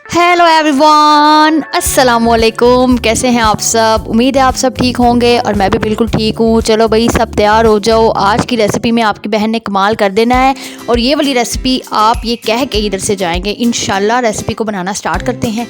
Hello everyone, अस्सलाम वालेकुम। कैसे हैं आप सब? उम्मीद है आप सब ठीक होंगे और मैं भी बिल्कुल ठीक हूँ। चलो भाई, सब तैयार हो जाओ। आज की रेसिपी में आपकी बहन ने कमाल कर देना है और ये वाली रेसिपी आप ये कह के इधर से जाएंगे इंशाल्लाह। रेसिपी को बनाना स्टार्ट करते हैं।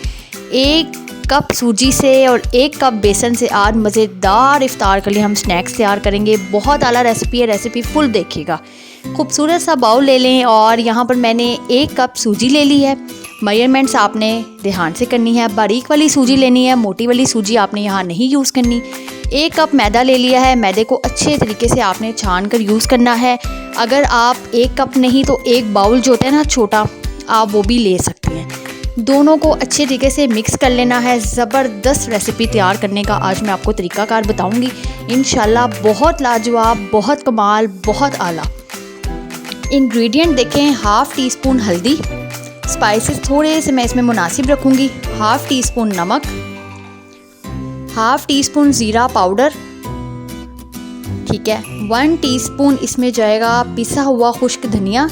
1 कप सूजी से और 1 कप बेसन से आज मज़ेदार इफ्तार के लिए हम स्नैक्स तैयार करेंगे। बहुत आला रेसिपी है, रेसिपी फुल देखिएगा। खूबसूरत सा बाउल ले लें और यहाँ पर मैंने 1 कप सूजी ले ली है। मेजरमेंट्स आपने ध्यान से करनी है। बारीक वाली सूजी लेनी है, मोटी वाली सूजी आपने यहाँ नहीं यूज़ करनी। 1 कप मैदा ले लिया है। मैदे को अच्छे तरीके से आपने छान कर यूज़ करना है। अगर आप 1 कप नहीं तो 1 बाउल जो होता है ना छोटा, आप वो भी ले सकते हैं। दोनों को अच्छे तरीके से मिक्स कर लेना है। ज़बरदस्त रेसिपी तैयार करने का आज मैं आपको तरीक़ाकार बताऊँगी इंशाल्लाह। बहुत लाजवाब, बहुत कमाल, बहुत आला। इंग्रेडिएंट देखें, 1/2 टीस्पून हल्दी, स्पाइसेस थोड़े से मैं इसमें मुनासिब रखूँगी। 1/2 टीस्पून नमक, 1/2 टीस्पून ज़ीरा पाउडर, ठीक है। 1 टीस्पून इसमें जाएगा पिसा हुआ खुश्क धनिया,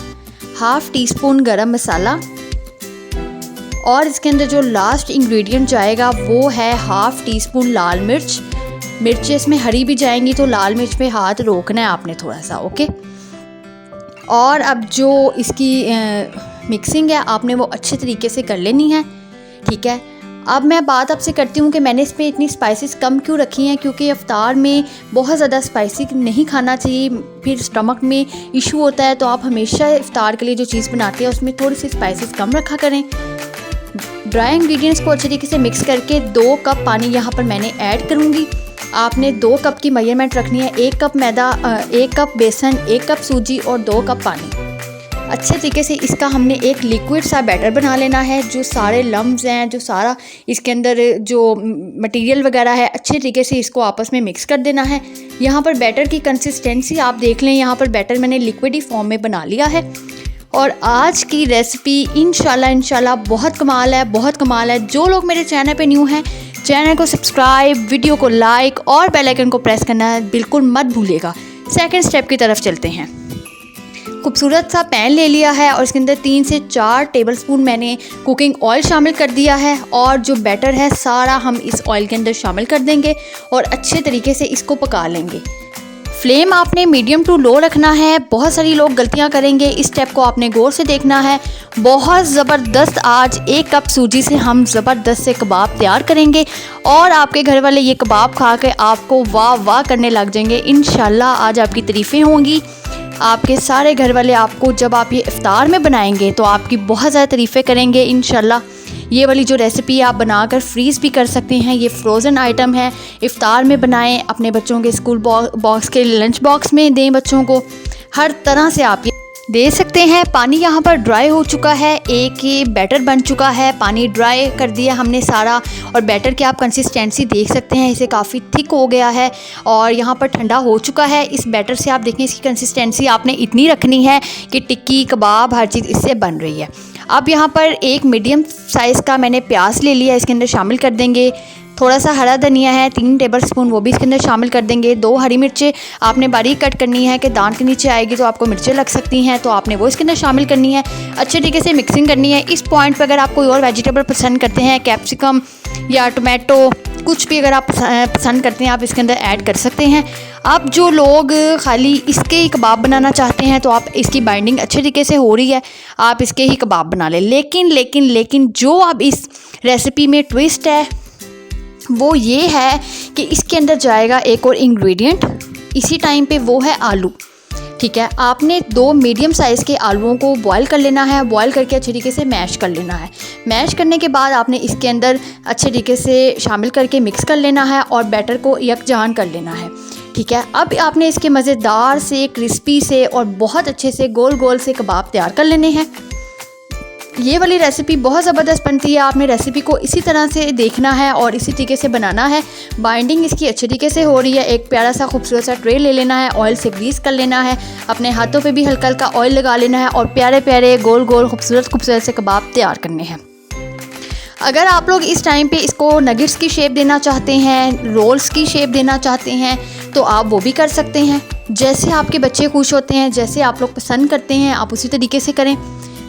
1/2 टीस्पून गरम मसाला और इसके अंदर जो लास्ट इंग्रेडिएंट जाएगा वो है 1/2 टीस्पून लाल मिर्च। मिर्चें इसमें हरी भी जाएंगी तो लाल मिर्च पे हाथ रोकना है आपने थोड़ा सा, ओके। और अब जो इसकी मिक्सिंग है आपने वो अच्छे तरीके से कर लेनी है, ठीक है। अब मैं बात आपसे करती हूँ कि मैंने इस पर इतनी स्पाइसेस कम क्यों रखी हैं, क्योंकि इफ्तार में बहुत ज़्यादा स्पाइसी नहीं खाना चाहिए, फिर स्टमक में इशू होता है। तो आप हमेशा इफ्तार के लिए जो चीज़ बनाते हैं उसमें थोड़ी सी स्पाइसेस कम रखा करें। ड्राई इंग्रेडिएंट्स को अच्छे तरीके से मिक्स करके 2 कप पानी यहाँ पर मैंने ऐड करूँगी। आपने 2 कप की मेजरमेंट रखनी है। 1 कप मैदा, 1 कप बेसन, 1 कप सूजी और 2 कप पानी। अच्छे तरीके से इसका हमने एक लिक्विड सा बैटर बना लेना है। जो सारे लम्स हैं, जो सारा इसके अंदर जो मटेरियल वगैरह है, अच्छे तरीके से इसको आपस में मिक्स कर देना है। यहाँ पर बैटर की कंसिस्टेंसी आप देख लें। यहाँ पर बैटर मैंने लिक्विड ही फॉर्म में बना लिया है। और आज की रेसिपी इंशाल्लाह बहुत कमाल है, बहुत कमाल है। जो लोग मेरे चैनल पे न्यू हैं, चैनल को सब्सक्राइब, वीडियो को लाइक और बेल आइकन को प्रेस करना बिल्कुल मत भूलिएगा। सेकंड स्टेप की तरफ चलते हैं। खूबसूरत सा पैन ले लिया है और इसके अंदर 3 से 4 टेबलस्पून मैंने कुकिंग ऑयल शामिल कर दिया है और जो बैटर है सारा हम इस ऑयल के अंदर शामिल कर देंगे और अच्छे तरीके से इसको पका लेंगे। फ्लेम आपने मीडियम टू लो रखना है। बहुत सारी लोग गलतियां करेंगे, इस स्टेप को आपने गौर से देखना है। बहुत ज़बरदस्त आज 1 कप सूजी से हम ज़बरदस्त से कबाब तैयार करेंगे और आपके घर वाले ये कबाब खा के आपको वाह वाह करने लग जाएंगे इंशाल्लाह। आज आपकी तारीफ़ें होंगी। आपके सारे घर वाले आपको जब आप ये इफ्तार में बनाएंगे तो आपकी बहुत ज़्यादा तारीफ़ें करेंगे इंशाल्लाह। ये वाली जो रेसिपी आप बनाकर फ्रीज़ भी कर सकते हैं। ये फ्रोज़न आइटम है। इफ्तार में बनाएं, अपने बच्चों के स्कूल बॉक्स के लंच बॉक्स में दें बच्चों को। हर तरह से आप ये दे सकते हैं। पानी यहाँ पर ड्राई हो चुका है। एक ये बैटर बन चुका है। पानी ड्राई कर दिया हमने सारा और बैटर की आप कंसिस्टेंसी देख सकते हैं। इसे काफ़ी थिक हो गया है और यहाँ पर ठंडा हो चुका है। इस बैटर से आप देखें इसकी कंसिस्टेंसी आपने इतनी रखनी है कि टिक्की, कबाब, हर चीज़ इससे बन रही है। अब यहाँ पर एक मीडियम साइज़ का मैंने प्याज ले लिया, इसके अंदर शामिल कर देंगे। थोड़ा सा हरा धनिया है 3 टेबलस्पून, वो भी इसके अंदर शामिल कर देंगे। 2 हरी मिर्चें आपने बारीक कट करनी है कि दांत के नीचे आएगी तो आपको मिर्चें लग सकती हैं, तो आपने वो इसके अंदर शामिल करनी है। अच्छे तरीके से मिक्सिंग करनी है। इस पॉइंट पर अगर आप कोई और वेजिटेबल पसंद करते हैं, कैप्सिकम या टोमेटो, कुछ भी अगर आप पसंद करते हैं आप इसके अंदर ऐड कर सकते हैं। अब जो लोग खाली इसके ही कबाब बनाना चाहते हैं तो आप इसकी बाइंडिंग अच्छे तरीके से हो रही है, आप इसके ही कबाब बना लें। लेकिन जो अब इस रेसिपी में ट्विस्ट है वो ये है कि इसके अंदर जाएगा एक और इंग्रेडिएंट इसी टाइम पे, वो है आलू, ठीक है। आपने 2 मीडियम साइज़ के आलूओं को बॉयल कर लेना है। बॉयल करके अच्छे तरीके से मैश कर लेना है। मैश करने के बाद आपने इसके अंदर अच्छे तरीके से शामिल करके मिक्स कर लेना है और बैटर को यकजान कर लेना है, ठीक है। अब आपने इसके मज़ेदार से, क्रिस्पी से और बहुत अच्छे से गोल गोल से कबाब तैयार कर लेने हैं। ये वाली रेसिपी बहुत ज़बरदस्त बनती है। आपने रेसिपी को इसी तरह से देखना है और इसी तरीके से बनाना है। बाइंडिंग इसकी अच्छे तरीके से हो रही है। एक प्यारा सा खूबसूरत सा ट्रे ले लेना है, ऑयल से ग्रीस कर लेना है। अपने हाथों पे भी हल्का हल्का ऑयल लगा लेना है और प्यारे प्यारे गोल गोल खूबसूरत से कबाब तैयार करने हैं। अगर आप लोग इस टाइम पे इसको नगेट्स की शेप देना चाहते हैं, रोल्स की शेप देना चाहते हैं तो आप वो भी कर सकते हैं। जैसे आपके बच्चे खुश होते हैं, जैसे आप लोग पसंद करते हैं, आप उसी तरीके से करें।